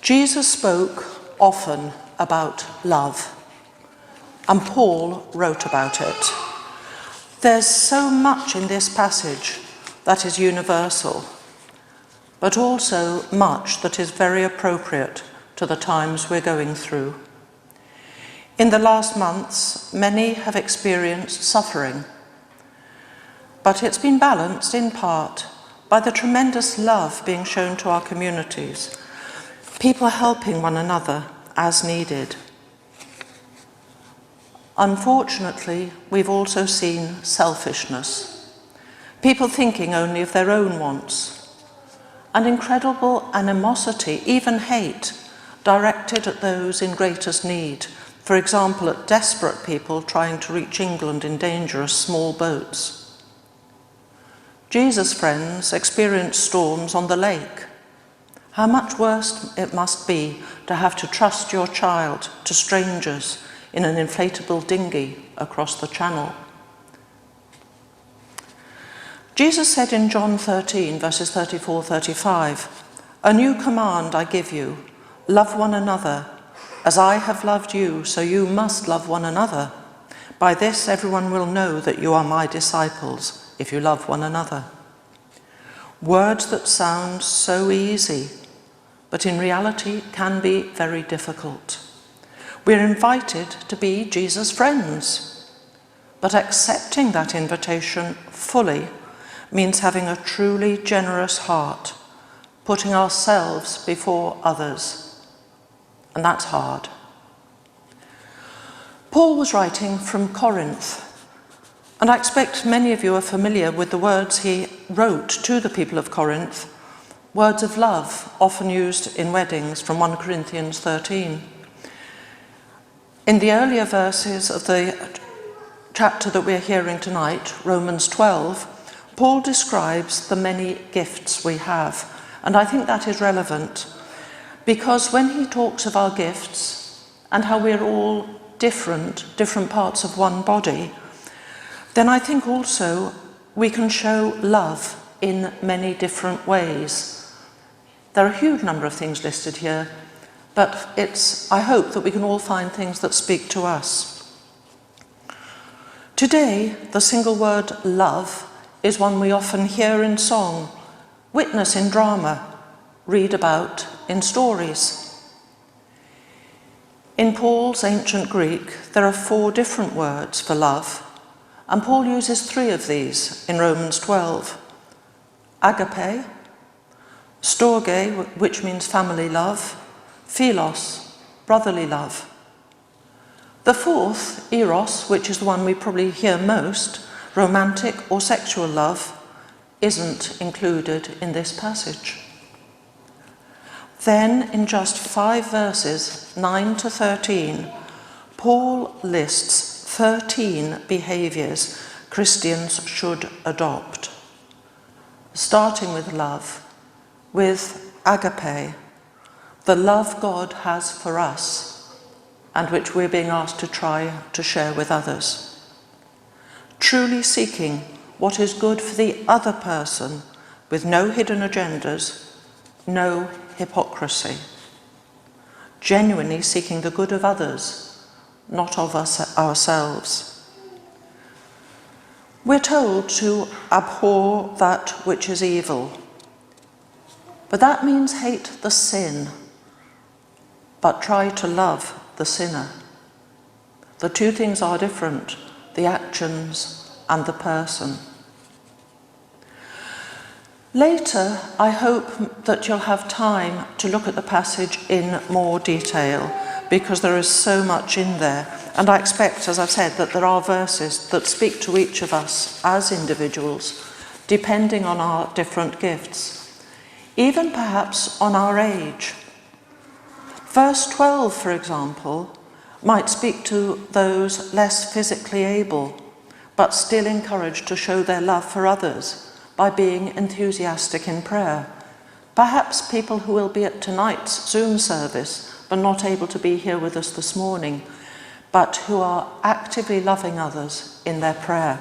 Jesus spoke often about love, and Paul wrote about it. There's so much in this passage that is universal, but also much that is very appropriate to the times we're going through. In the last months, many have experienced suffering, but it's been balanced in part by the tremendous love being shown to our communities, people helping one another as needed. Unfortunately, we've also seen selfishness, people thinking only of their own wants, and incredible animosity, even hate, directed at those in greatest need, for example, at desperate people trying to reach England in dangerous small boats. Jesus' friends experienced storms on the lake. How much worse it must be to have to trust your child to strangers in an inflatable dinghy across the channel. Jesus said in John 13, verses 34-35, "A new command I give you, love one another. As I have loved you, so you must love one another. By this everyone will know that you are my disciples, if you love one another." Words that sound so easy, but in reality can be very difficult. We're invited to be Jesus' friends, but accepting that invitation fully means having a truly generous heart, putting ourselves before others, and that's hard. Paul was writing from Corinth, and I expect many of you are familiar with the words he wrote to the people of Corinth, words of love often used in weddings from 1 Corinthians 13. In the earlier verses of the chapter that we're hearing tonight, Romans 12, Paul describes the many gifts we have, and I think that is relevant because when he talks of our gifts and how we're all different parts of one body, then I think also we can show love in many different ways. There are a huge number of things listed here, but I hope that we can all find things that speak to us. Today, the single word love is one we often hear in song, witness in drama, read about in stories. In Paul's ancient Greek, there are 4 different words for love, and Paul uses 3 of these in Romans 12. Agape, storge, which means family love, philos, brotherly love. The 4th, eros, which is the one we probably hear most, romantic or sexual love, isn't included in this passage. Then, in just 5 verses, 9-13, Paul lists 13 behaviours Christians should adopt, starting with love, with agape, the love God has for us and which we're being asked to try to share with others. Truly seeking what is good for the other person with no hidden agendas, no hypocrisy. Genuinely seeking the good of others, not of us ourselves. We're told to abhor that which is evil, but that means hate the sin, but try to love the sinner. The 2 things are different, the actions and the person. Later, I hope that you'll have time to look at the passage in more detail, because there is so much in there. And I expect, as I've said, that there are verses that speak to each of us as individuals, depending on our different gifts, even perhaps on our age. Verse 12, for example, might speak to those less physically able, but still encouraged to show their love for others by being enthusiastic in prayer. Perhaps people who will be at tonight's Zoom service but not able to be here with us this morning, but who are actively loving others in their prayer.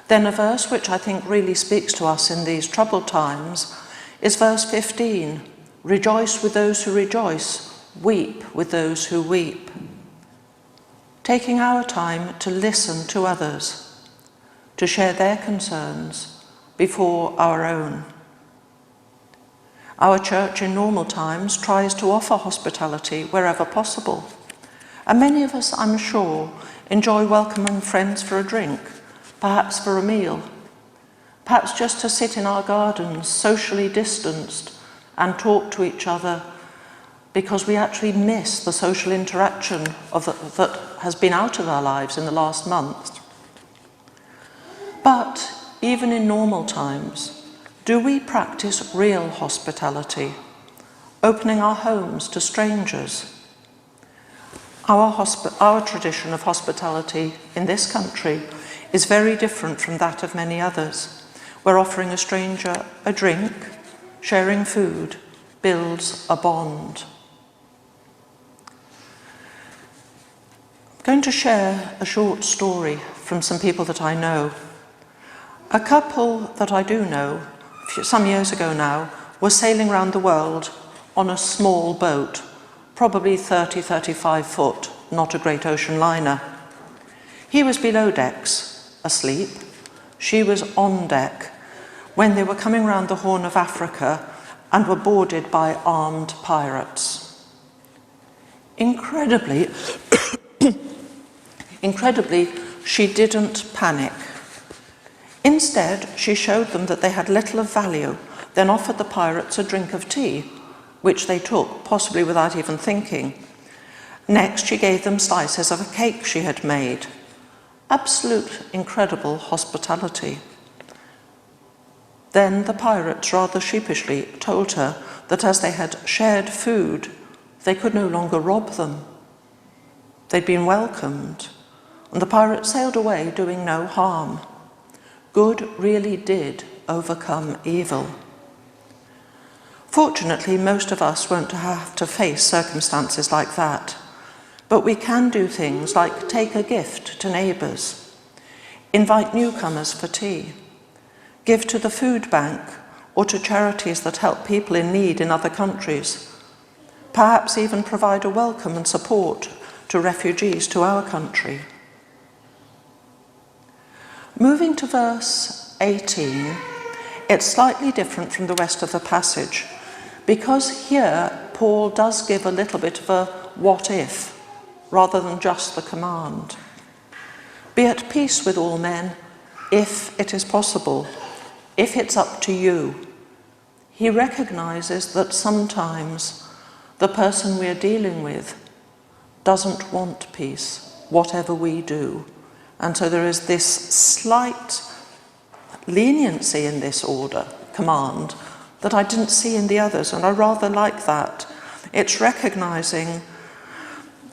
Then a verse which I think really speaks to us in these troubled times is verse 15, Rejoice with those who rejoice, weep with those who weep. Taking our time to listen to others, to share their concerns before our own. Our church in normal times tries to offer hospitality wherever possible, and many of us, I'm sure, enjoy welcoming friends for a drink, perhaps for a meal, perhaps just to sit in our gardens, socially distanced, and talk to each other because we actually miss the social interaction that has been out of our lives in the last month. But even in normal times, do we practice real hospitality, opening our homes to strangers? Our tradition of hospitality in this country is very different from that of many others, where offering a stranger a drink, sharing food, builds a bond. I'm going to share a short story from some people that I know. A couple that I do know, some years ago now, was sailing around the world on a small boat, probably 35 foot, not a great ocean liner. He was below decks, asleep. She was on deck when they were coming round the Horn of Africa and were boarded by armed pirates. Incredibly, she didn't panic. Instead, she showed them that they had little of value, then offered the pirates a drink of tea, which they took, possibly without even thinking. Next, she gave them slices of a cake she had made. Absolute incredible hospitality. Then the pirates, rather sheepishly, told her that as they had shared food, they could no longer rob them. They'd been welcomed, and the pirates sailed away doing no harm. Good really did overcome evil. Fortunately, most of us won't have to face circumstances like that, but we can do things like take a gift to neighbours, invite newcomers for tea, give to the food bank or to charities that help people in need in other countries, perhaps even provide a welcome and support to refugees to our country. Moving to verse 18, it's slightly different from the rest of the passage, because here Paul does give a little bit of a what if, rather than just the command. Be at peace with all men, if it is possible, if it's up to you. He recognizes that sometimes the person we're dealing with doesn't want peace, whatever we do. And so there is this slight leniency in this command, that I didn't see in the others, and I rather like that. It's recognizing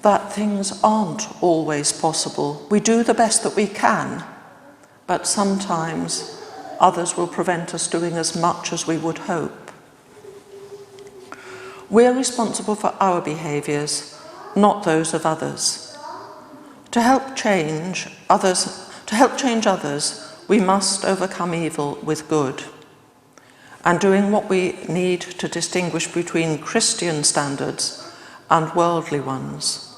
that things aren't always possible. We do the best that we can, but sometimes others will prevent us doing as much as we would hope. We're responsible for our behaviours, not those of others. To help change others, we must overcome evil with good. And doing what we need to distinguish between Christian standards and worldly ones.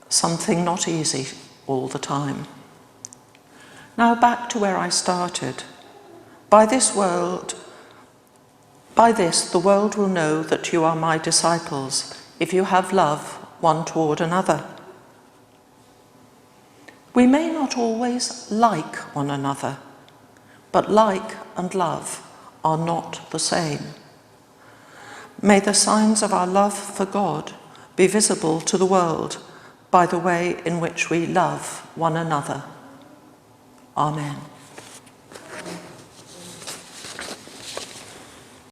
Something not easy all the time. Now back to where I started. By this, the world will know that you are my disciples, if you have love one toward another. We may not always like one another, but like and love are not the same. May the signs of our love for God be visible to the world by the way in which we love one another. Amen.